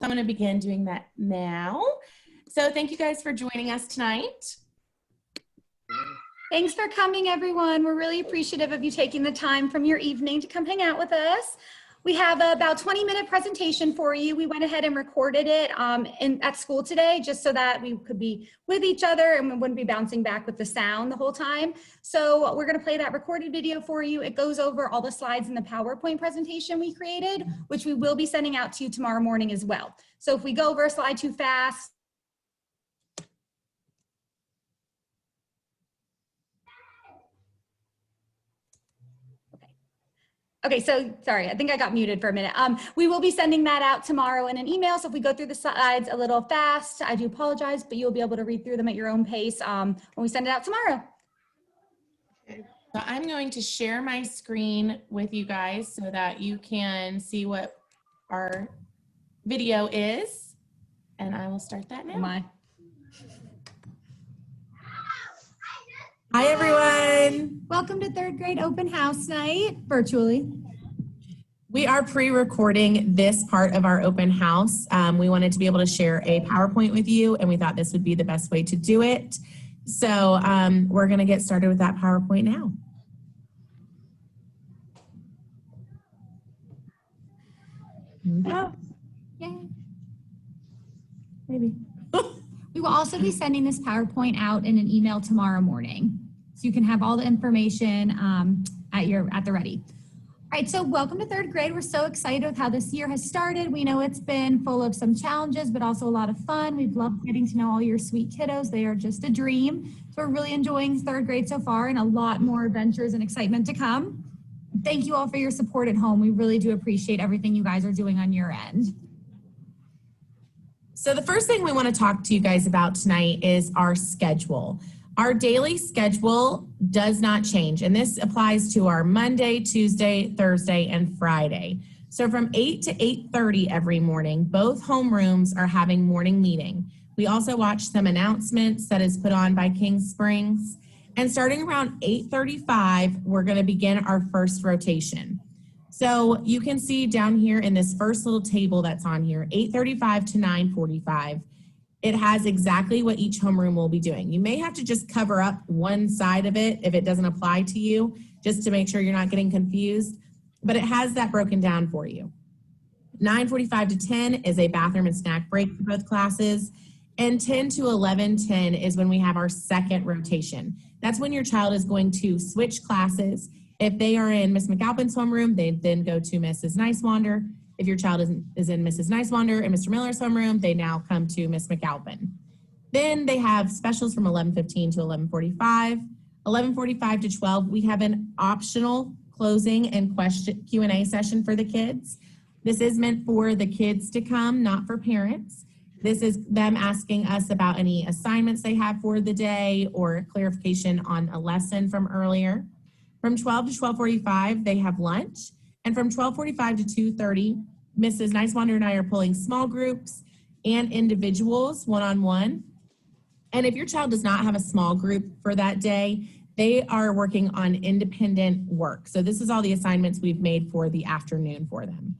I'm going to begin doing that now. So thank you guys for joining us tonight. Thanks for coming, everyone. We're really appreciative of you taking the time from your evening to come hang out with us. We have about 20-minute presentation for you. We went ahead and recorded it at school today just so that we could be with each other and we wouldn't be bouncing back with the sound the whole time. So we're going to play that recorded video for you. It goes over all the slides in the PowerPoint presentation we created, which we will be sending out to you tomorrow morning as well. So if we go over a slide too fast, okay, so sorry, I think I got muted for a minute. We will be sending that out tomorrow in an email. So if we go through the slides a little fast, I do apologize, but you'll be able to read through them at your own pace when we send it out tomorrow. So I'm going to share my screen with you guys so that you can see what our video is. And I will start that now. Hi, everyone. Welcome to third grade open house night, virtually. We are pre-recording this part of our open house. We wanted to be able to share a PowerPoint with you, and we thought this would be the best way to do it. So we're going to get started with that PowerPoint now. Oh, yay. Maybe. We will also be sending this PowerPoint out in an email tomorrow morning. So you can have all the information at the ready. All right, so welcome to third grade. We're so excited with how this year has started. We know it's been full of some challenges, but also a lot of fun. We've loved getting to know all your sweet kiddos. They are just a dream. So we're really enjoying third grade so far and a lot more adventures and excitement to come. Thank you all for your support at home. We really do appreciate everything you guys are doing on your end. So the first thing we want to talk to you guys about tonight is our schedule. Our daily schedule does not change, and this applies to our Monday, Tuesday, Thursday, and Friday. So from 8 to 8:30 every morning, both homerooms are having morning meeting. We also watch some announcements that is put on by King Springs. And starting around 8:35, we're going to begin our first rotation. So you can see down here in this first little table that's on here, 8:35 to 9:45, it has exactly what each homeroom will be doing. You may have to just cover up one side of it if it doesn't apply to you, just to make sure you're not getting confused, but it has that broken down for you. 9:45 to 10 is a bathroom and snack break for both classes, and 10 to 11:10 is when we have our second rotation. That's when your child is going to switch classes. If they are in Miss McAlpin's homeroom, they then go to Mrs. Nicewander. If your child is in Mrs. Nicewander and Mr. Miller's homeroom, they now come to Miss McAlpin. Then they have specials from 11:15 to 11:45. 11:45 to 12, we have an optional closing and Q&A session for the kids. This is meant for the kids to come, not for parents. This is them asking us about any assignments they have for the day or clarification on a lesson from earlier. From 12 to 12:45, they have lunch. And from 12:45 to 2:30, Mrs. Nicewander and I are pulling small groups and individuals one-on-one. And if your child does not have a small group for that day, they are working on independent work. So this is all the assignments we've made for the afternoon for them.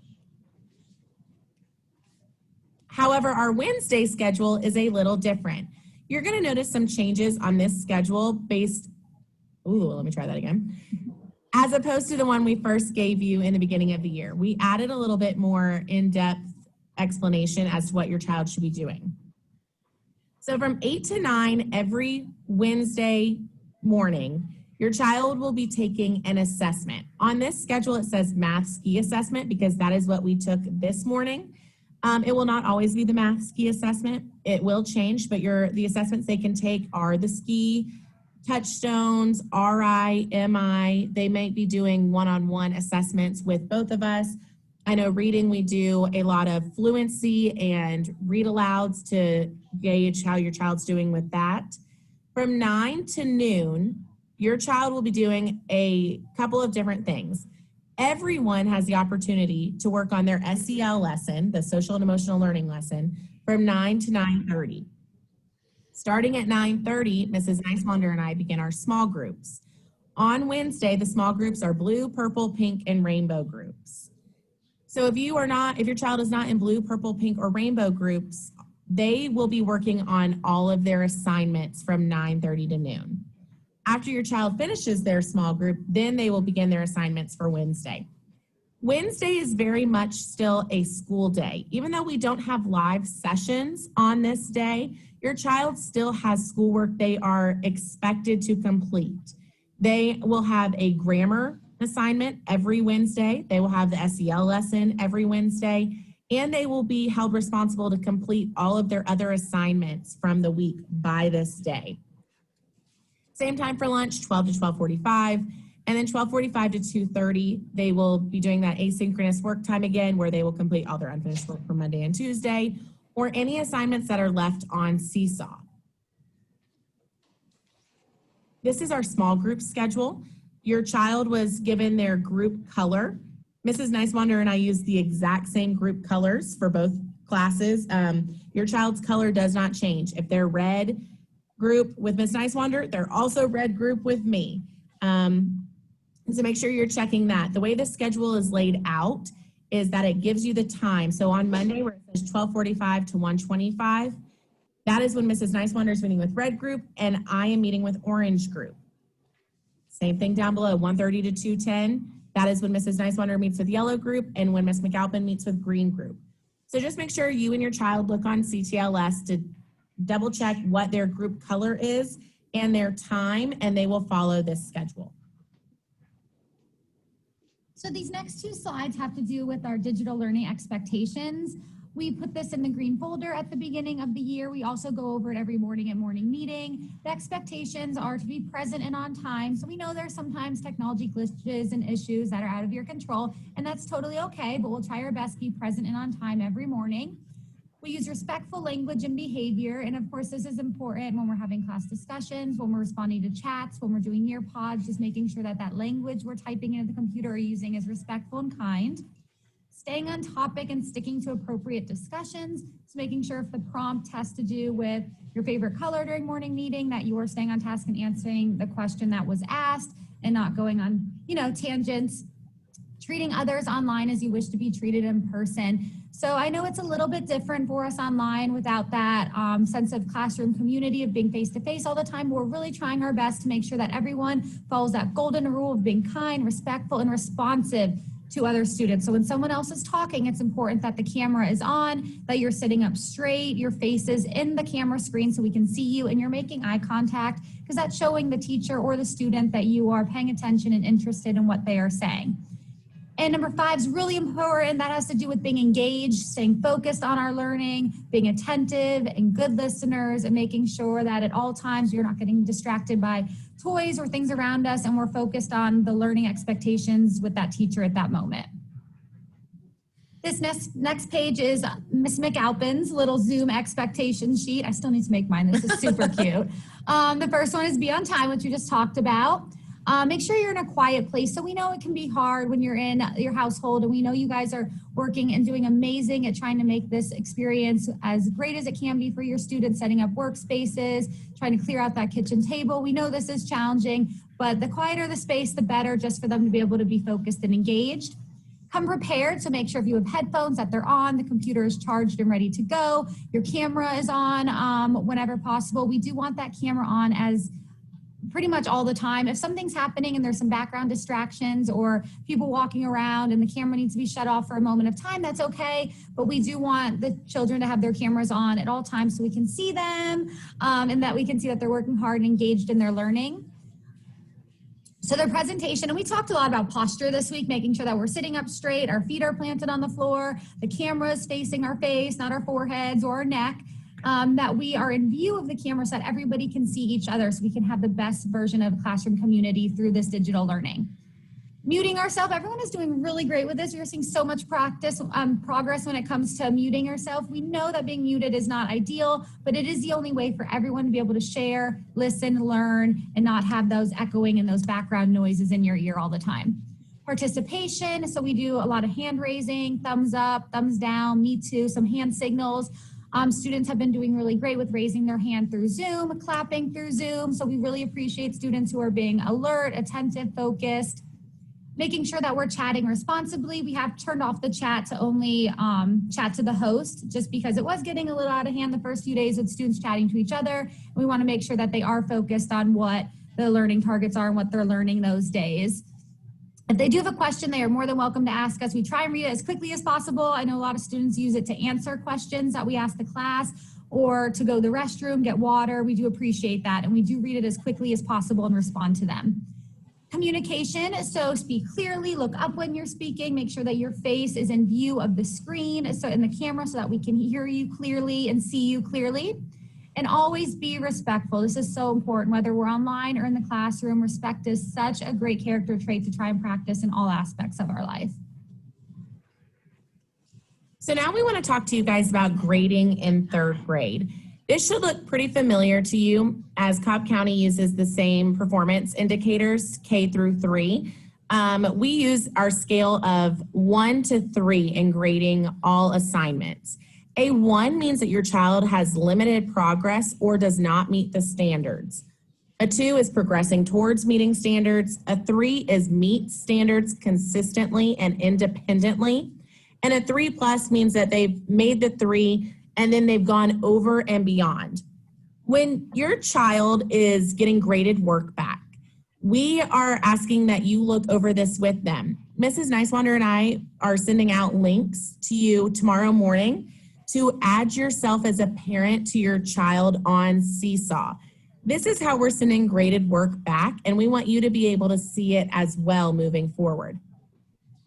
However, our Wednesday schedule is a little different. You're going to notice some changes on this schedule let me try that again. As opposed to the one we first gave you in the beginning of the year. We added a little bit more in-depth explanation as to what your child should be doing. So from 8 to 9 every Wednesday morning, your child will be taking an assessment. On this schedule, it says math ski assessment because that is what we took this morning. It will not always be the math ski assessment. It will change, but the assessments they can take are the ski, Touchstones, RI, MI. They may be doing one-on-one assessments with both of us. I know reading, we do a lot of fluency and read alouds to gauge how your child's doing with that. From 9 to noon, your child will be doing a couple of different things. Everyone has the opportunity to work on their SEL lesson, the social and emotional learning lesson, from 9 to 9:30. Starting at 9:30, Mrs. Nicewander and I begin our small groups. On Wednesday, the small groups are blue, purple, pink, and rainbow groups. So if your child is not in blue, purple, pink, or rainbow groups, they will be working on all of their assignments from 9:30 to noon. After your child finishes their small group, then they will begin their assignments for Wednesday. Wednesday is very much still a school day. Even though we don't have live sessions on this day, your child still has schoolwork they are expected to complete. They will have a grammar assignment every Wednesday. They will have the SEL lesson every Wednesday, and they will be held responsible to complete all of their other assignments from the week by this day. Same time for lunch, 12 to 12:45. And then 12:45 to 2:30, they will be doing that asynchronous work time again, where they will complete all their unfinished work for Monday and Tuesday, or any assignments that are left on Seesaw. This is our small group schedule. Your child was given their group color. Mrs. Nicewander and I use the exact same group colors for both classes. Your child's color does not change. If they're red group with Ms. Nicewander, they're also red group with me. So make sure you're checking that. The way the schedule is laid out is that it gives you the time. So on Monday, where it says 12:45 to 1:25, that is when Mrs. Nicewander is meeting with red group and I am meeting with orange group. Same thing down below, 1:30 to 2:10. That is when Mrs. Nicewander meets with yellow group and when Ms. McAlpin meets with green group. So just make sure you and your child look on CTLS to double check what their group color is and their time, and they will follow this schedule. So these next two slides have to do with our digital learning expectations. We put this in the green folder at the beginning of the year. We also go over it every morning at morning meeting. The expectations are to be present and on time. So we know there's sometimes technology glitches and issues that are out of your control, and that's totally okay, but we'll try our best to be present and on time every morning. We use respectful language and behavior, and of course this is important when we're having class discussions, when we're responding to chats, when we're doing near pods, just making sure that that language we're typing into the computer or using is respectful and kind. Staying on topic and sticking to appropriate discussions, so making sure if the prompt has to do with your favorite color during morning meeting, that you are staying on task and answering the question that was asked and not going on, tangents. Treating others online as you wish to be treated in person. So I know it's a little bit different for us online without that sense of classroom community of being face-to-face all the time. We're really trying our best to make sure that everyone follows that golden rule of being kind, respectful, and responsive to other students. So when someone else is talking, it's important that the camera is on, that you're sitting up straight, your face is in the camera screen so we can see you, and you're making eye contact, because that's showing the teacher or the student that you are paying attention and interested in what they are saying. And number 5 is really important. That has to do with being engaged, staying focused on our learning, being attentive and good listeners, and making sure that at all times you're not getting distracted by toys or things around us, and we're focused on the learning expectations with that teacher at that moment. This next page is Ms. McAlpin's little Zoom expectation sheet. I still need to make mine. This is super cute. The first one is be on time, which we just talked about. Make sure you're in a quiet place. So we know it can be hard when you're in your household, and we know you guys are working and doing amazing at trying to make this experience as great as it can be for your students, setting up workspaces, trying to clear out that kitchen table. We know this is challenging, but the quieter the space, the better, just for them to be able to be focused and engaged. Come prepared, so make sure if you have headphones that they're on, the computer is charged and ready to go, your camera is on whenever possible. We do want that camera on as pretty much all the time. If something's happening and there's some background distractions or people walking around and the camera needs to be shut off for a moment of time, that's okay. But we do want the children to have their cameras on at all times so we can see them and that we can see that they're working hard and engaged in their learning. So their presentation, and we talked a lot about posture this week, making sure that we're sitting up straight, our feet are planted on the floor, the camera is facing our face, not our foreheads or our neck. That we are in view of the camera so that everybody can see each other so we can have the best version of classroom community through this digital learning. Muting ourselves, everyone is doing really great with this. We're seeing so much progress when it comes to muting yourself. We know that being muted is not ideal, but it is the only way for everyone to be able to share, listen, learn, and not have those echoing and those background noises in your ear all the time. Participation, so we do a lot of hand raising, thumbs up, thumbs down, me too, some hand signals. Students have been doing really great with raising their hand through Zoom, clapping through Zoom. So we really appreciate students who are being alert, attentive, focused. Making sure that we're chatting responsibly. We have turned off the chat to only chat to the host, just because it was getting a little out of hand the first few days with students chatting to each other. We want to make sure that they are focused on what the learning targets are and what they're learning those days. If they do have a question, they are more than welcome to ask us. We try and read it as quickly as possible. I know a lot of students use it to answer questions that we ask the class or to go to the restroom, get water. We do appreciate that, and we do read it as quickly as possible and respond to them. Communication, so speak clearly, look up when you're speaking, make sure that your face is in view of the screen, so in the camera, so that we can hear you clearly and see you clearly. And always be respectful. This is so important, whether we're online or in the classroom. Respect is such a great character trait to try and practice in all aspects of our life. So now we want to talk to you guys about grading in third grade. This should look pretty familiar to you, as Cobb County uses the same performance indicators, K through 3. We use our scale of 1 to 3 in grading all assignments. A 1 means that your child has limited progress or does not meet the standards. A 2 is progressing towards meeting standards. A 3 is meet standards consistently and independently. And a 3+ means that they've made the 3 and then they've gone over and beyond. When your child is getting graded work back, we are asking that you look over this with them. Mrs. Nicewander and I are sending out links to you tomorrow morning to add yourself as a parent to your child on Seesaw. This is how we're sending graded work back, and we want you to be able to see it as well moving forward.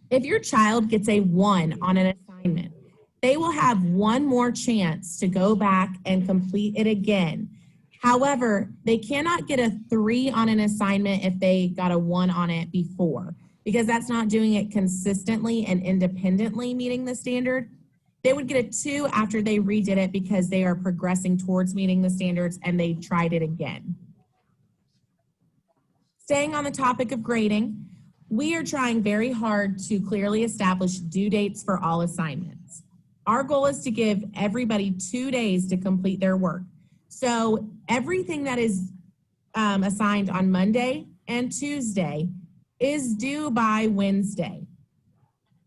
If your child gets a 1 on an assignment, they will have one more chance to go back and complete it again. However, they cannot get a 3 on an assignment if they got a 1 on it before, because that's not doing it consistently and independently meeting the standard. They would get a 2 after they redid it because they are progressing towards meeting the standards and they tried it again. Staying on the topic of grading, we are trying very hard to clearly establish due dates for all assignments. Our goal is to give everybody 2 days to complete their work. So everything that is assigned on Monday and Tuesday is due by Wednesday.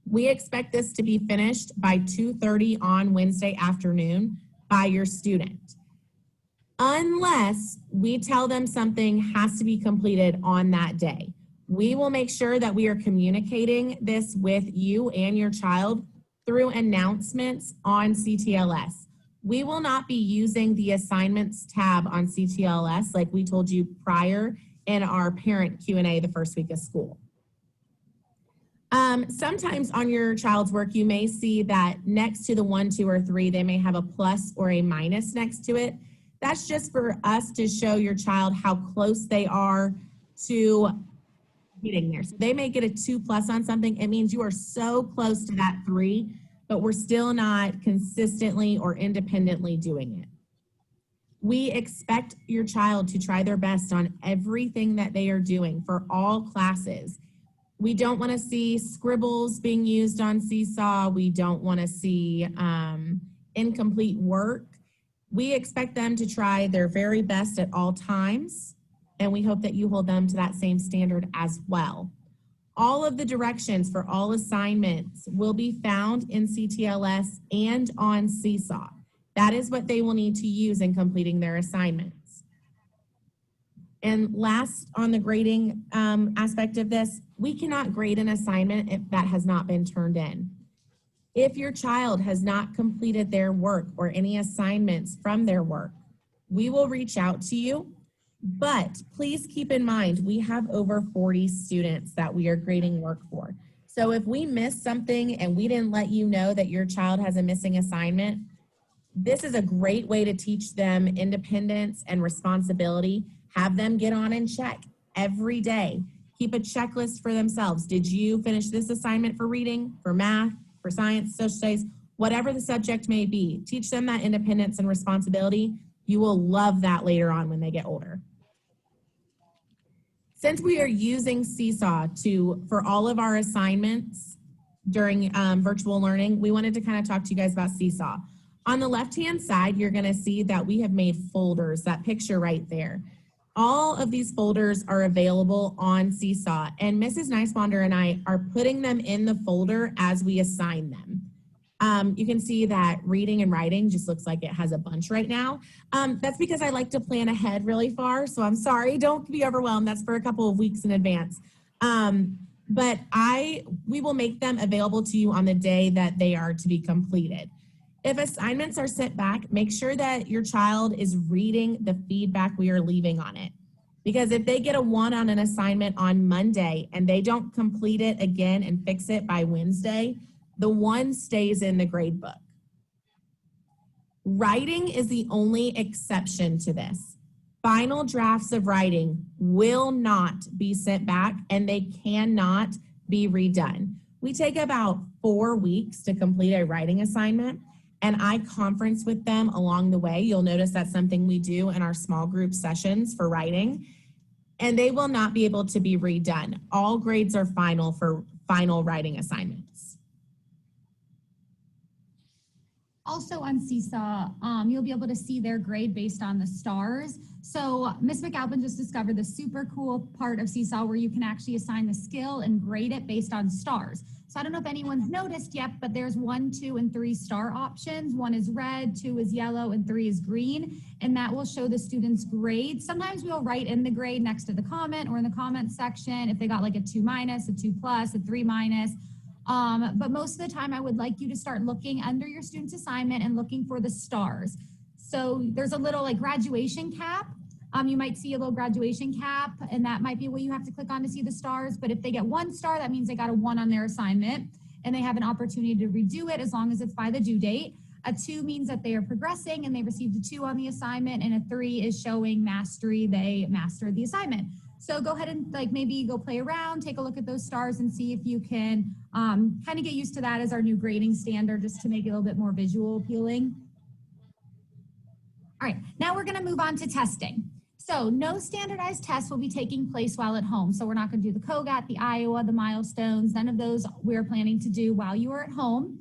We expect this to be finished by 2:30 on Wednesday afternoon by your student, unless we tell them something has to be completed on that day. We will make sure that we are communicating this with you and your child through announcements on CTLS. We will not be using the assignments tab on CTLS like we told you prior in our parent Q&A the first week of school. Sometimes on your child's work, you may see that next to the 1, 2, or 3, they may have a plus or a minus next to it. That's just for us to show your child how close they are to getting there. So they may get a 2+ on something. It means you are so close to that 3, but we're still not consistently or independently doing it. We expect your child to try their best on everything that they are doing for all classes. We don't want to see scribbles being used on Seesaw. We don't want to see incomplete work. We expect them to try their very best at all times, and we hope that you hold them to that same standard as well. All of the directions for all assignments will be found in CTLS and on Seesaw. That is what they will need to use in completing their assignments. And last, on the grading aspect of this, we cannot grade an assignment if that has not been turned in. If your child has not completed their work or any assignments from their work, we will reach out to you. But please keep in mind, we have over 40 students that we are grading work for. So if we miss something and we didn't let you know that your child has a missing assignment, this is a great way to teach them independence and responsibility. Have them get on and check every day. Keep a checklist for themselves. Did you finish this assignment for reading, for math, for science, social studies, whatever the subject may be? Teach them that independence and responsibility. You will love that later on when they get older. Since we are using Seesaw for all of our assignments during virtual learning, we wanted to kind of talk to you guys about Seesaw. On the left-hand side, you're going to see that we have made folders, that picture right there. All of these folders are available on Seesaw, and Mrs. Nicebonder and I are putting them in the folder as we assign them. You can see that reading and writing just looks like it has a bunch right now. That's because I like to plan ahead really far, so I'm sorry, don't be overwhelmed. That's for a couple of weeks in advance. But we will make them available to you on the day that they are to be completed. If assignments are sent back, make sure that your child is reading the feedback we are leaving on it. Because if they get a 1 on an assignment on Monday and they don't complete it again and fix it by Wednesday, the 1 stays in the grade book. Writing is the only exception to this. Final drafts of writing will not be sent back and they cannot be redone. We take about 4 weeks to complete a writing assignment, and I conference with them along the way. You'll notice that's something we do in our small group sessions for writing, and they will not be able to be redone. All grades are final for final writing assignments. Also on Seesaw, you'll be able to see their grade based on the stars. So Ms. McAlpin just discovered the super cool part of Seesaw where you can actually assign the skill and grade it based on stars. So I don't know if anyone's noticed yet, but there's 1, 2, and 3 star options. 1 is red, 2 is yellow, and 3 is green. And that will show the student's grade. Sometimes we'll write in the grade next to the comment or in the comment section if they got like a 2-, a 2+, a 3-. But most of the time I would like you to start looking under your student's assignment and looking for the stars. So there's a little like graduation cap. You might see a little graduation cap, and that might be what you have to click on to see the stars. But if they get 1 star, that means they got a 1 on their assignment and they have an opportunity to redo it as long as it's by the due date. A 2 means that they are progressing and they received a 2 on the assignment, and a 3 is showing mastery, they mastered the assignment. So go ahead and like maybe go play around, take a look at those stars and see if you can kind of get used to that as our new grading standard, just to make it a little bit more visual appealing. All right, now we're gonna move on to testing. So no standardized tests will be taking place while at home. So we're not gonna do the COGAT, the Iowa, the milestones, none of those we're planning to do while you are at home.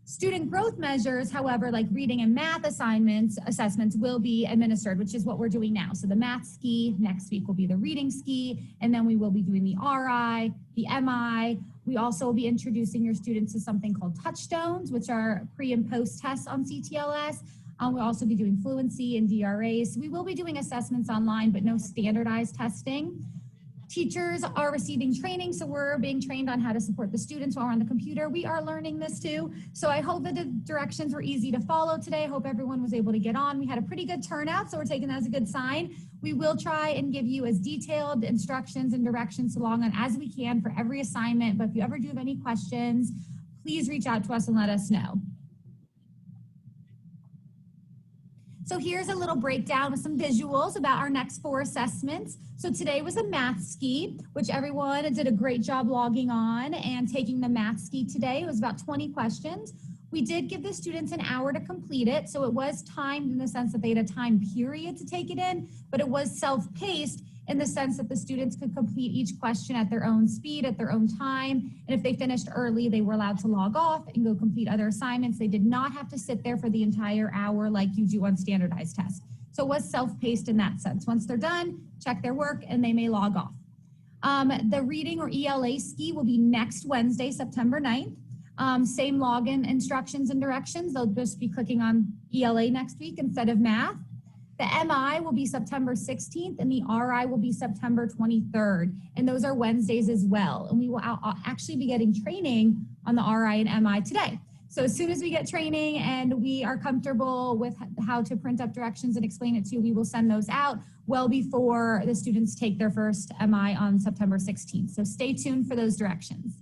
Student growth measures, however, like reading and math assessments will be administered, which is what we're doing now. So the math ski, next week will be the reading ski, and then we will be doing the RI, the MI. We also will be introducing your students to something called touchstones, which are pre and post tests on CTLS. We'll also be doing fluency and DRAs. We will be doing assessments online, but no standardized testing. Teachers are receiving training, so we're being trained on how to support the students while we're on the computer. We are learning this too. So I hope that the directions were easy to follow today. I hope everyone was able to get on. We had a pretty good turnout, so we're taking that as a good sign. We will try and give you as detailed instructions and directions along on as we can for every assignment. But if you ever do have any questions, please reach out to us and let us know. So here's a little breakdown with some visuals about our next 4 assessments. So today was a math ski, which everyone did a great job logging on and taking the math ski today. It was about 20 questions. We did give the students an hour to complete it. So it was timed in the sense that they had a time period to take it in, but it was self-paced in the sense that the students could complete each question at their own speed, at their own time. And if they finished early, they were allowed to log off and go complete other assignments. They did not have to sit there for the entire hour like you do on standardized tests. So it was self-paced in that sense. Once they're done, check their work and they may log off. The reading or ELA ski will be next Wednesday, September 9th. Same login instructions and directions. They'll just be clicking on ELA next week instead of math. The MI will be September 16th and the RI will be September 23rd. And those are Wednesdays as well. And we will actually be getting training on the RI and MI today. So as soon as we get training and we are comfortable with how to print up directions and explain it to you, we will send those out well before the students take their first MI on September 16th. So stay tuned for those directions.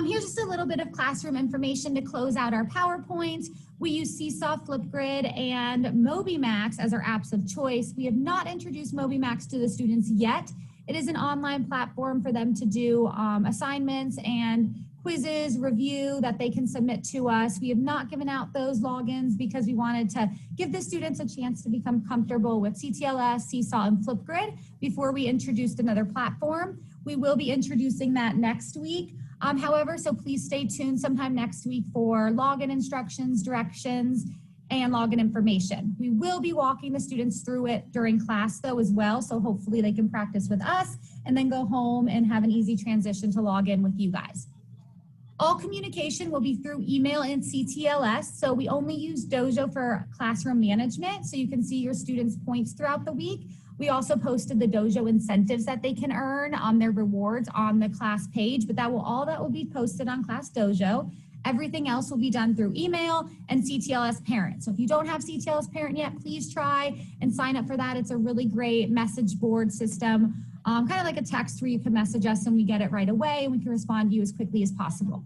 Here's just a little bit of classroom information to close out our PowerPoint. We use Seesaw, Flipgrid, and MobyMax as our apps of choice. We have not introduced MobyMax to the students yet. It is an online platform for them to do assignments and quizzes, review that they can submit to us. We have not given out those logins because we wanted to give the students a chance to become comfortable with CTLS, Seesaw, and Flipgrid before we introduced another platform. We will be introducing that next week. However, so please stay tuned sometime next week for login instructions, directions, and login information. We will be walking the students through it during class though as well, so hopefully they can practice with us and then go home and have an easy transition to log in with you guys. All communication will be through email and CTLS, so we only use Dojo for classroom management, so you can see your students' points throughout the week. We also posted the Dojo incentives that they can earn on their rewards on the class page, but that will be posted on Class Dojo. Everything else will be done through email and CTLS Parent. So if you don't have CTLS Parent yet, please try and sign up for that. It's a really great message board system, kind of like a text where you can message us and we get it right away and we can respond to you as quickly as possible.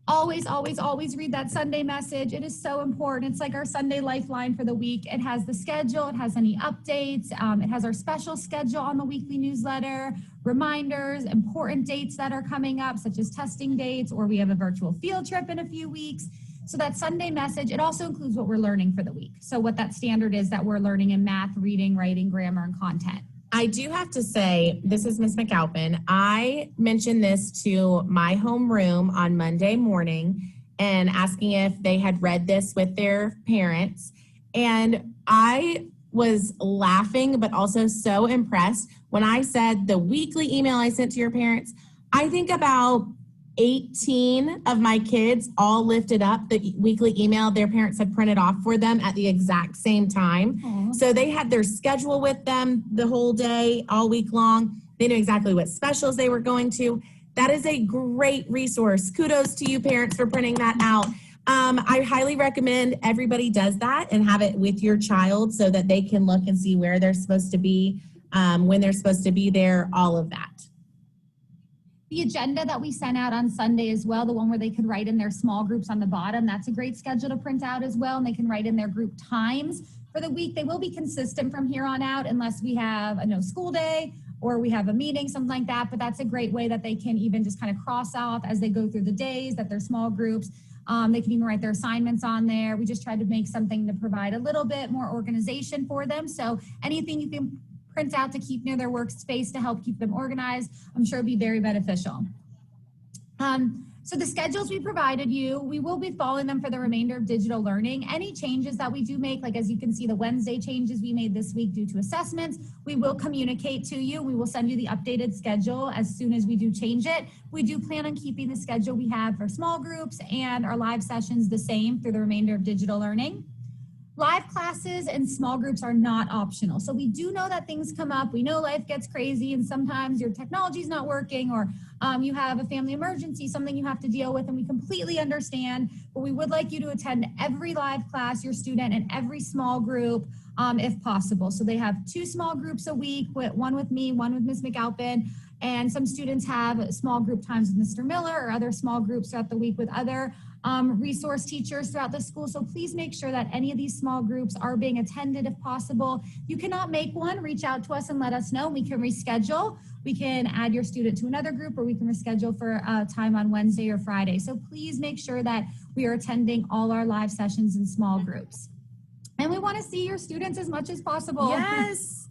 Always, always, always read that Sunday message. It is so important. It's like our Sunday lifeline for the week. It has the schedule, it has any updates, it has our special schedule on the weekly newsletter, reminders, important dates that are coming up, such as testing dates, or we have a virtual field trip in a few weeks. So that Sunday message, it also includes what we're learning for the week. So what that standard is that we're learning in math, reading, writing, grammar, and content. I do have to say, this is Ms. McAlpin. I mentioned this to my homeroom on Monday morning and asking if they had read this with their parents. And I was laughing, but also so impressed when I said the weekly email I sent to your parents. I think about 18 of my kids all lifted up the weekly email their parents had printed off for them at the exact same time. Aww. So they had their schedule with them the whole day, all week long. They knew exactly what specials they were going to. That is a great resource. Kudos to you parents for printing that out. I highly recommend everybody does that and have it with your child so that they can look and see where they're supposed to be, when they're supposed to be there, all of that. The agenda that we sent out on Sunday as well, the one where they could write in their small groups on the bottom, that's a great schedule to print out as well, and they can write in their group times for the week. They will be consistent from here on out unless we have a no school day or we have a meeting, something like that, but that's a great way that they can even just kind of cross off as they go through the days that they're small groups. They can even write their assignments on there. We just tried to make something to provide a little bit more organization for them. So anything you can print out to keep near their workspace to help keep them organized, I'm sure it'd be very beneficial. So the schedules we provided you, we will be following them for the remainder of digital learning. Any changes that we do make, like as you can see, the Wednesday changes we made this week due to assessments, we will communicate to you. We will send you the updated schedule as soon as we do change it. We do plan on keeping the schedule we have for small groups and our live sessions the same through the remainder of digital learning. Live classes and small groups are not optional. So we do know that things come up. We know life gets crazy and sometimes your technology is not working or you have a family emergency, something you have to deal with, and we completely understand, but we would like you to attend every live class, your student, and every small group if possible. So they have 2 small groups a week, one with me, one with Ms. McAlpin, and some students have small group times with Mr. Miller or other small groups throughout the week with other resource teachers throughout the school. So please make sure that any of these small groups are being attended if possible. You cannot make one, reach out to us and let us know. We can reschedule. We can add your student to another group or we can reschedule for a time on Wednesday or Friday. So please make sure that we are attending all our live sessions in small groups. And we want to see your students as much as possible. Yes.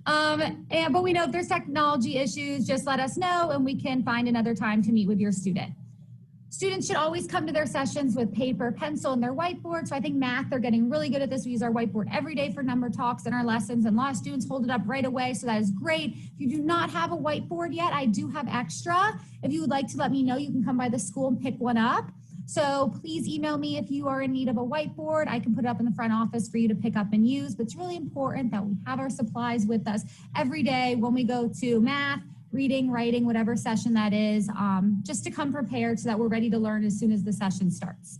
But we know if there's technology issues, just let us know and we can find another time to meet with your student. Students should always come to their sessions with paper, pencil, and their whiteboard. So I think math, they're getting really good at this. We use our whiteboard every day for number talks in our lessons, and a lot of students hold it up right away. So that is great. If you do not have a whiteboard yet, I do have extra. If you would like to let me know, you can come by the school and pick one up. So please email me if you are in need of a whiteboard. I can put it up in the front office for you to pick up and use. But it's really important that we have our supplies with us every day when we go to math, reading, writing, whatever session that is, just to come prepared so that we're ready to learn as soon as the session starts.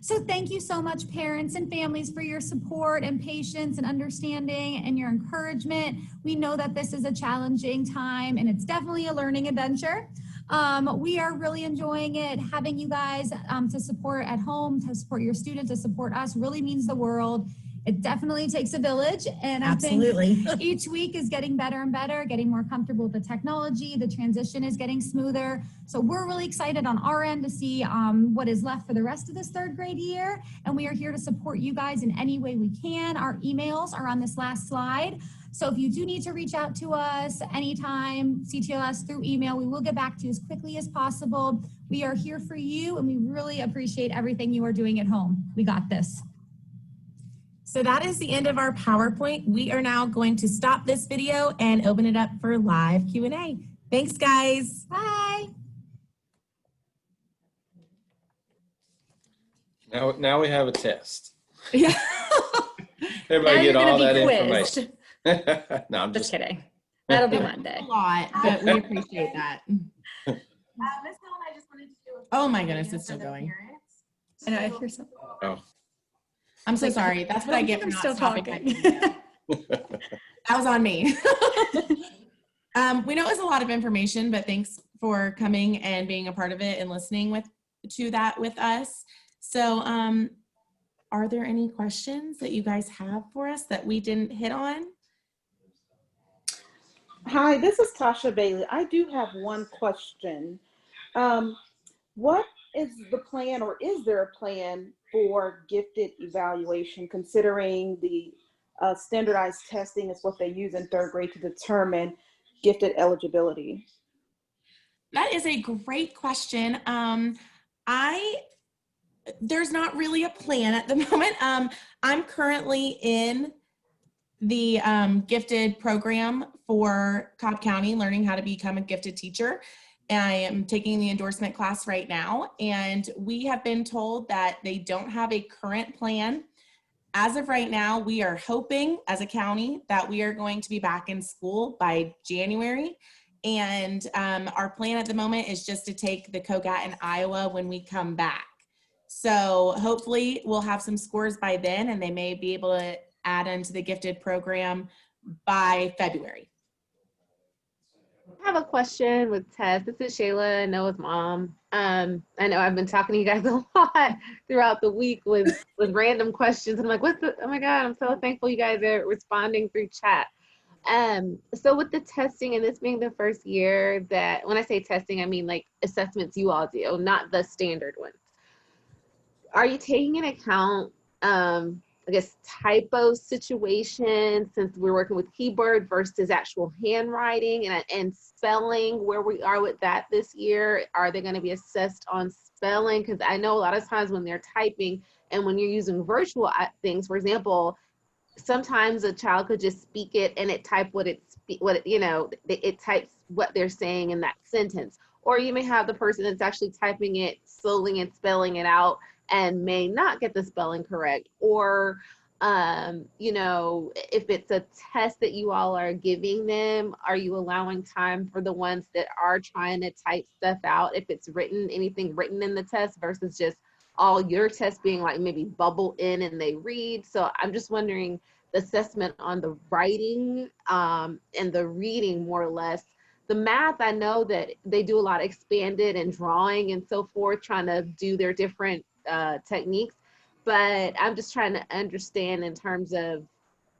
So thank you so much, parents and families, for your support and patience and understanding and your encouragement. We know that this is a challenging time and it's definitely a learning adventure. We are really enjoying it. Having you guys to support at home, to support your students, to support us really means the world. It definitely takes a village, and I think each week is getting better and better, getting more comfortable with the technology. The transition is getting smoother. So we're really excited on our end to see what is left for the rest of this 3rd grade year, and we are here to support you guys in any way we can. Our emails are on this last slide. So if you do need to reach out to us anytime, CTLS through email, we will get back to you as quickly as possible. We are here for you, and we really appreciate everything you are doing at home. We got this. So that is the end of our PowerPoint. We are now going to stop this video and open it up for live Q&A. Thanks, guys. Bye. Now we have a test. Yeah. Everybody Now get you're all gonna that be quizzed. information. No, I'm Just just kidding. That'll be A Monday. lot, but we appreciate that. Miss Helen, I just wanted to do a Oh my goodness, it's still going. I know, I hear some. I'm so sorry. That's what I get for I'm not still stopping my talking. video. That was on me. We know it was a lot of information, but thanks for coming and being a part of it and listening to that with us. So are there any questions that you guys have for us that we didn't hit on? Hi, this is Tasha Bailey. I do have one question. What is the plan, or is there a plan for gifted evaluation, considering the standardized testing is what they use in third grade to determine gifted eligibility? That is a great question. There's not really a plan at the moment. I'm currently in the gifted program for Cobb County, learning how to become a gifted teacher. I am taking the endorsement class right now, and we have been told that they don't have a current plan. As of right now, we are hoping as a county that we are going to be back in school by January. And our plan at the moment is just to take the COGAT in Iowa when we come back. So hopefully we'll have some scores by then, and they may be able to add into the gifted program by February. I have a question with Tess. This is Shayla, Noah's mom. I know I've been talking to you guys a lot throughout the week with random questions. I'm like, oh my God, I'm so thankful you guys are responding through chat. So with the testing, and this being the first year that, when I say testing, I mean like assessments you all do, not the standard ones. Are you taking into account, I guess, typo situations, since we're working with keyboard versus actual handwriting and spelling, where we are with that this year? Are they going to be assessed on spelling? Because I know a lot of times when they're typing and when you're using virtual things, for example, sometimes a child could just speak it and it type it types what they're saying in that sentence. Or you may have the person that's actually typing it slowly and spelling it out and may not get the spelling correct. Or, if it's a test that you all are giving them, are you allowing time for the ones that are trying to type stuff out, if it's anything written in the test versus just all your tests being like maybe bubble in and they read? So I'm just wondering the assessment on the writing and the reading, more or less. The math, I know that they do a lot of expanded and drawing and so forth, trying to do their different techniques, but I'm just trying to understand in terms of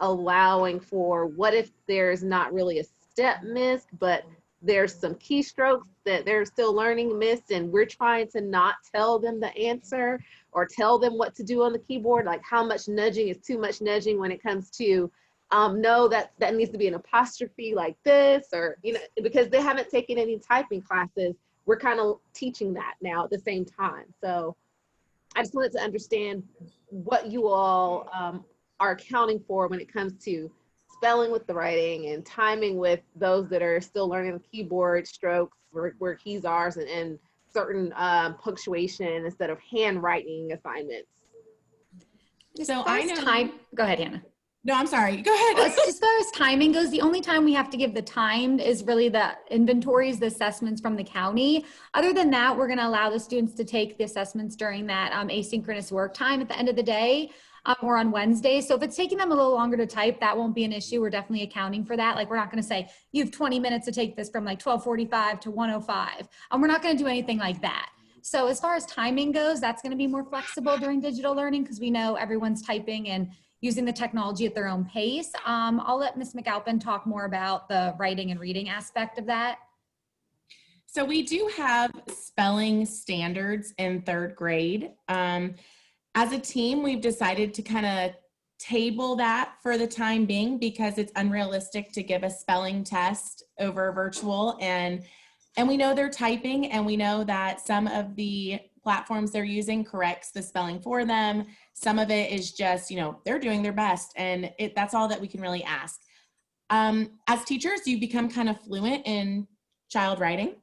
allowing for what if there's not really a step missed, but there's some keystrokes that they're still learning missed, and we're trying to not tell them the answer or tell them what to do on the keyboard, like how much nudging is too much nudging when it comes to no, that needs to be an apostrophe like this, or because they haven't taken any typing classes, we're kind of teaching that now at the same time. So I just wanted to understand what you all are accounting for when it comes to spelling with the writing and timing with those that are still learning the keyboard strokes, where keys are, and certain punctuation instead of handwriting assignments. So I know. Go ahead, Hannah. No, I'm sorry. Go ahead. As far as timing goes, the only time we have to give the timed is really the inventories, the assessments from the county. Other than that, we're going to allow the students to take the assessments during that asynchronous work time at the end of the day or on Wednesday. So if it's taking them a little longer to type, that won't be an issue. We're definitely accounting for that. Like, we're not going to say you have 20 minutes to take this from like 12:45 to 1:05. We're not going to do anything like that. So as far as timing goes, that's going to be more flexible during digital learning, because we know everyone's typing and using the technology at their own pace. I'll let Ms. McAlpin talk more about the writing and reading aspect of that. So we do have spelling standards in third grade. As a team, we've decided to kind of table that for the time being, because it's unrealistic to give a spelling test over virtual and And we know they're typing, and we know that some of the platforms they're using corrects the spelling for them. Some of it is just, they're doing their best, and that's all that we can really ask. As teachers, you become kind of fluent in child writing,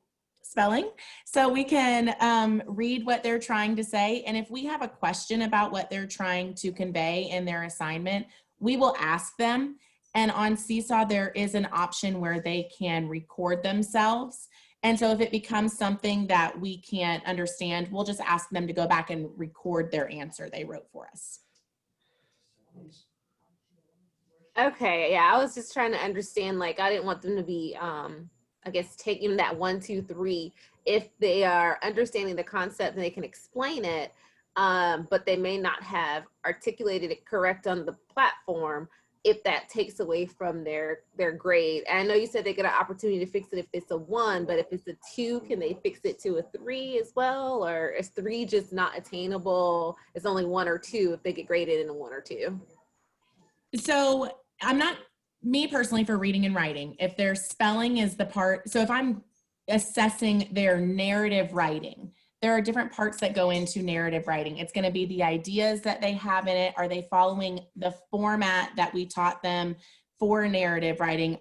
spelling, so we can read what they're trying to say. And if we have a question about what they're trying to convey in their assignment, we will ask them. And on Seesaw, there is an option where they can record themselves. And so if it becomes something that we can't understand, we'll just ask them to go back and record their answer they wrote for us. Okay, yeah, I was just trying to understand, like, I didn't want them to be, I guess, taking that 1, 2, 3. If they are understanding the concept and they can explain it, but they may not have articulated it correct on the platform, if that takes away from their grade. And I know you said they get an opportunity to fix it if it's a 1, but if it's a 2, can they fix it to a 3 as well? Or is 3 just not attainable? It's only 1 or 2 if they get graded in a 1 or 2? So I'm not, me personally, for reading and writing, if their spelling is the part, so if I'm assessing their narrative writing, there are different parts that go into narrative writing. It's going to be the ideas that they have in it. Are they following the format that we taught them for narrative writing?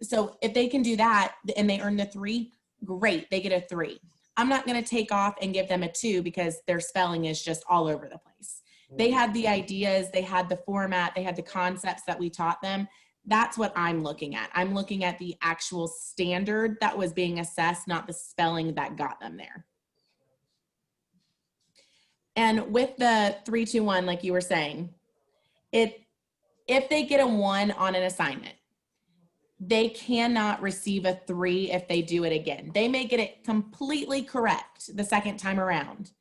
So if they can do that and they earn the 3, great, they get a 3. I'm not going to take off and give them a 2 because their spelling is just all over the place. They had the ideas, they had the format, they had the concepts that we taught them. That's what I'm looking at. I'm looking at the actual standard that was being assessed, not the spelling that got them there. And with the 3, 2, 1, like you were saying, if they get a 1 on an assignment, they cannot receive a 3 if they do it again. They may get it completely correct the second time around,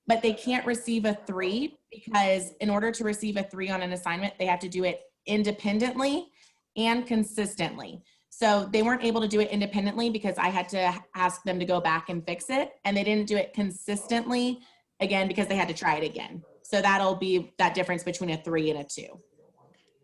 but they can't receive a 3 because in order to receive a 3 on an assignment, they have to do it independently and consistently. So they weren't able to do it independently because I had to ask them to go back and fix it. And they didn't do it consistently, again, because they had to try it again. So that'll be that difference between a 3 and a 2.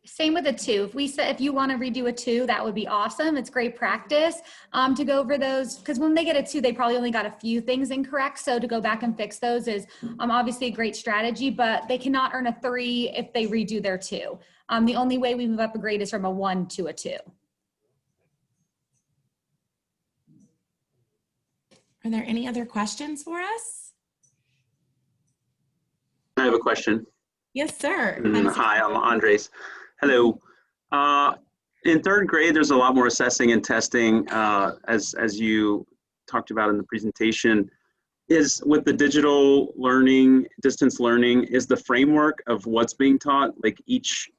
Same with a 2. If you want to redo a 2, that would be awesome. It's great practice to go over those, because when they get a 2, they probably only got a few things incorrect. So to go back and fix those is obviously a great strategy, but they cannot earn a 3 if they redo their 2. The only way we move up a grade is from a 1 to a 2. Are there any other questions for us? I have a question. Yes, sir. Hi, I'm Andres. Hello. In 3rd grade, there's a lot more assessing and testing, as you talked about in the presentation. Is with the digital learning, distance learning, is the framework of what's being taught, like each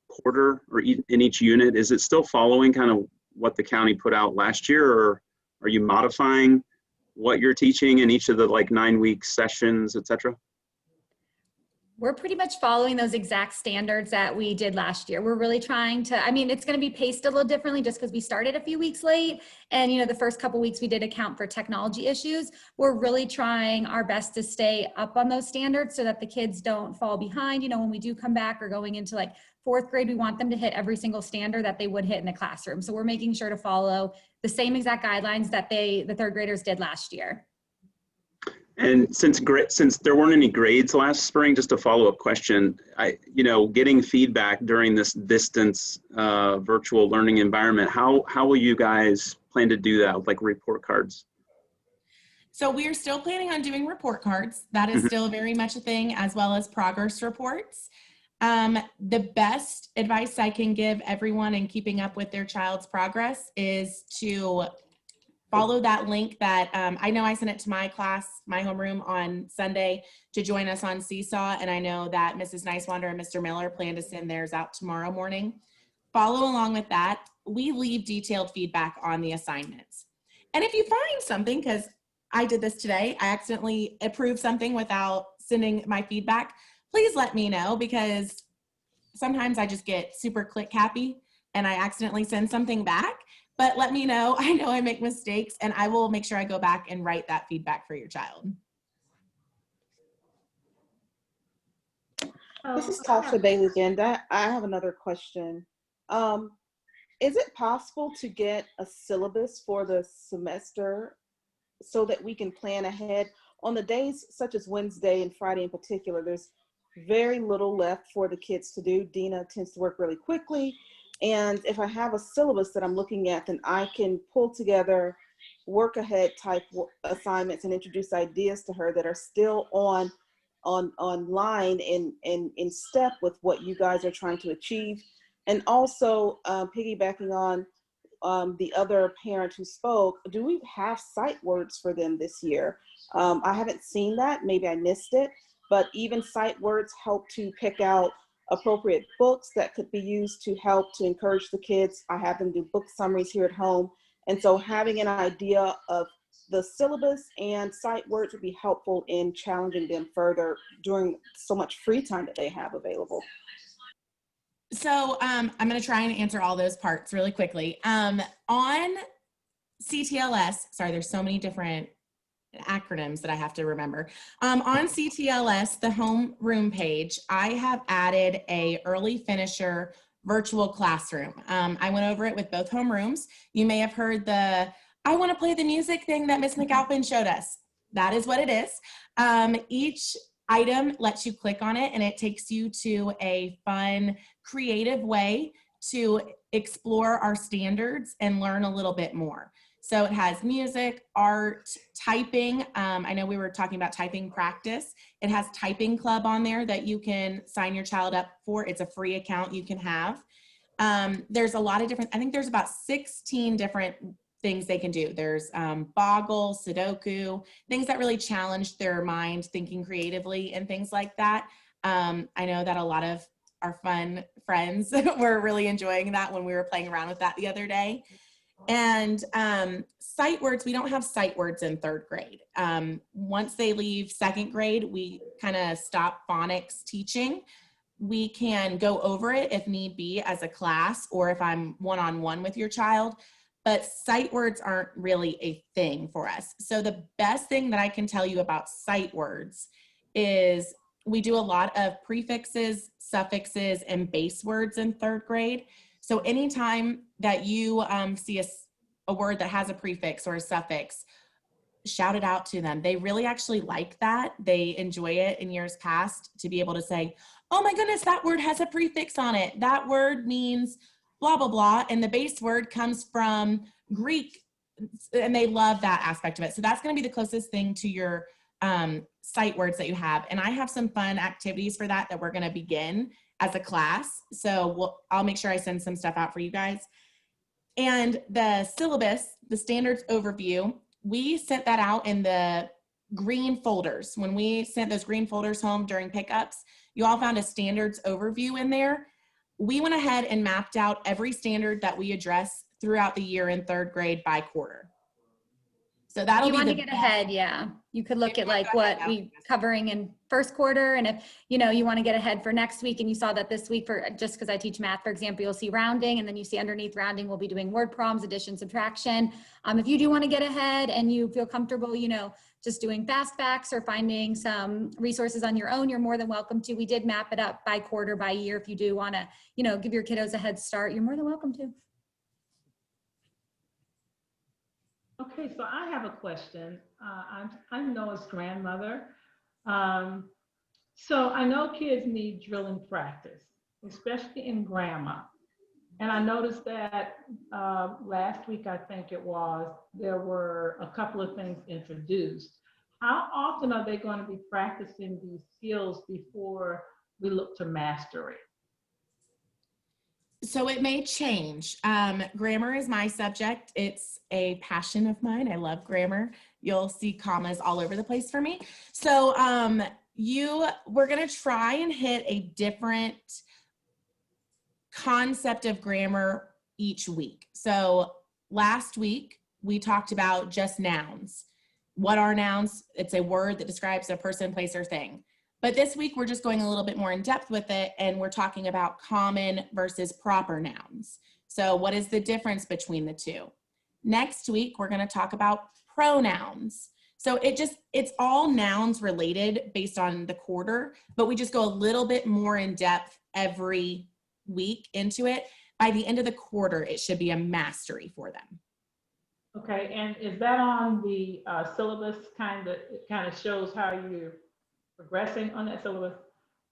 quarter or in each unit, is it still following kind of what the county put out last year, or are you modifying what you're teaching in each of the 9-week sessions, etc.? We're pretty much following those exact standards that we did last year. We're really trying to, it's going to be paced a little differently just because we started a few weeks late. And, the first couple weeks we did account for technology issues. We're really trying our best to stay up on those standards so that the kids don't fall behind. When we do come back or going into 4th grade, we want them to hit every single standard that they would hit in the classroom. So we're making sure to follow the same exact guidelines that the 3rd graders did last year. And since there weren't any grades last spring, just a follow-up question, getting feedback during this distance virtual learning environment, how will you guys plan to do that with report cards? So we are still planning on doing report cards. That is still very much a thing, as well as progress reports. The best advice I can give everyone in keeping up with their child's progress is to follow that link that I know I sent it to my class, my homeroom on Sunday to join us on Seesaw. And I know that Mrs. Nicewander and Mr. Miller plan to send theirs out tomorrow morning. Follow along with that. We leave detailed feedback on the assignments. And if you find something, because I did this today, I accidentally approved something without sending my feedback, please let me know, because sometimes I just get super click happy and I accidentally send something back. But let me know. I know I make mistakes, and I will make sure I go back and write that feedback for your child. This is Tasha Bailey again. I have another question. is it possible to get a syllabus for the semester so that we can plan ahead? On the days such as Wednesday and Friday in particular, there's very little left for the kids to do. Dina tends to work really quickly. And if I have a syllabus that I'm looking at, then I can pull together work ahead type assignments and introduce ideas to her that are still online and in step with what you guys are trying to achieve. And also piggybacking on the other parent who spoke, do we have sight words for them this year? I haven't seen that, maybe I missed it, but even sight words help to pick out appropriate books that could be used to help to encourage the kids. I have them do book summaries here at home. And so having an idea of the syllabus and sight words would be helpful in challenging them further during so much free time that they have available. So I'm going to try and answer all those parts really quickly. On CTLS, sorry, there's so many different acronyms that I have to remember. On CTLS, the homeroom page, I have added a early finisher virtual classroom. I went over it with both homerooms. You may have heard the, I want to play the music thing that Miss McAlpin showed us. That is what it is. Each item lets you click on it and it takes you to a fun, creative way to explore our standards and learn a little bit more. So it has music, art, typing. I know we were talking about typing practice. It has typing club on there that you can sign your child up for. It's a free account you can have. There's a lot of different, I think there's about 16 different things they can do. There's Boggle, Sudoku, things that really challenge their mind, thinking creatively and things like that. I know that a lot of our fun friends were really enjoying that when we were playing around with that the other day. And sight words, we don't have sight words in third grade. Once they leave second grade, we kind of stop phonics teaching. We can go over it if need be as a class or if I'm one-on-one with your child, but sight words aren't really a thing for us. So the best thing that I can tell you about sight words is we do a lot of prefixes, suffixes, and base words in third grade. So anytime that you see a word that has a prefix or a suffix, shout it out to them. They really actually like that. They enjoy it in years past to be able to say, oh my goodness, that word has a prefix on it. That word means blah, blah, blah. And the base word comes from Greek. And they love that aspect of it. So that's going to be the closest thing to your sight words that you have. And I have some fun activities for that we're going to begin as a class. So I'll make sure I send some stuff out for you guys. And the syllabus, the standards overview, we sent that out in the green folders. When we sent those green folders home during pickups, you all found a standards overview in there. We went ahead and mapped out every standard that we address throughout the year in third grade by quarter. So that'll You be want the to get best. ahead, yeah. You could look Yeah, at like go what ahead, we covering in first quarter, and if you want to get ahead for next week, and you saw that this week for just because I teach math, for example, you'll see rounding, and then you see underneath rounding, we'll be doing word problems, addition, subtraction. If you do want to get ahead and you feel comfortable, just doing fast facts or finding some resources on your own, you're more than welcome to. We did map it up by quarter, by year. If you do want to, give your kiddos a head start, you're more than welcome to. Okay, so I have a question. I'm Noah's grandmother. So I know kids need drilling practice, especially in grammar. And I noticed that last week, I think it was, there were a couple of things introduced. How often are they going to be practicing these skills before we look to mastery? So it may change. Grammar is my subject. It's a passion of mine. I love grammar. You'll see commas all over the place for me. So we're going to try and hit a different concept of grammar each week. So last week we talked about just nouns. What are nouns? It's a word that describes a person, place, or thing. But this week, we're just going a little bit more in depth with it, and we're talking about common versus proper nouns. So what is the difference between the two? Next week, we're going to talk about pronouns. So it's all nouns related based on the quarter, but we just go a little bit more in depth every week into it. by the end of the quarter, it should be a mastery for them. Okay, and is that on the syllabus? It kind of shows how you're progressing on that syllabus?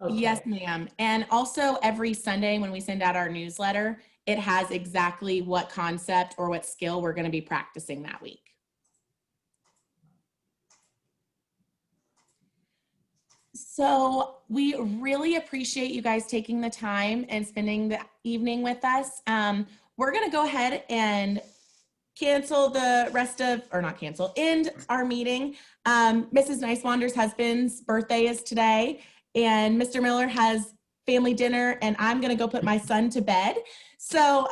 Okay. Yes, ma'am. And also every Sunday when we send out our newsletter, it has exactly what concept or what skill we're going to be practicing that week. So we really appreciate you guys taking the time and spending the evening with us. We're going to go ahead and cancel the rest of, or not cancel, end our meeting. Mrs. Nicewander's husband's birthday is today, and Mr. Miller has family dinner, and I'm going to go put my son to bed. So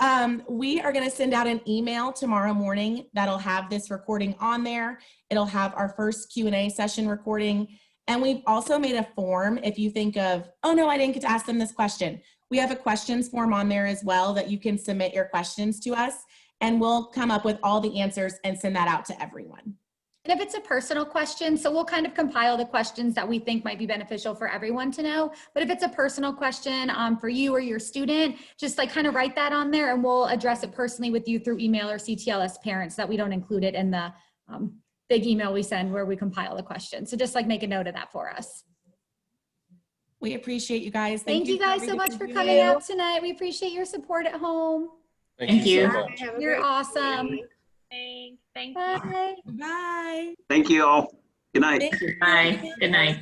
we are going to send out an email tomorrow morning that'll have this recording on there. It'll have our first Q&A session recording. And we've also made a form if you think of, oh no, I didn't get to ask them this question. We have a questions form on there as well that you can submit your questions to us, and we'll come up with all the answers and send that out to everyone. And if it's a personal question, so we'll kind of compile the questions that we think might be beneficial for everyone to know. But if it's a personal question for you or your student, just like kind of write that on there and we'll address it personally with you through email or CTLS parents, that we don't include it in the big email we send where we compile the questions. So just like make a note of that for us. We appreciate you guys. Thank you guys so much for coming out tonight. We appreciate your support at home. Thank you so much. Have a You're great awesome. day. Thanks. Thank you. Bye. Bye. Thank you all. Good night. Thank you. Bye. Good night.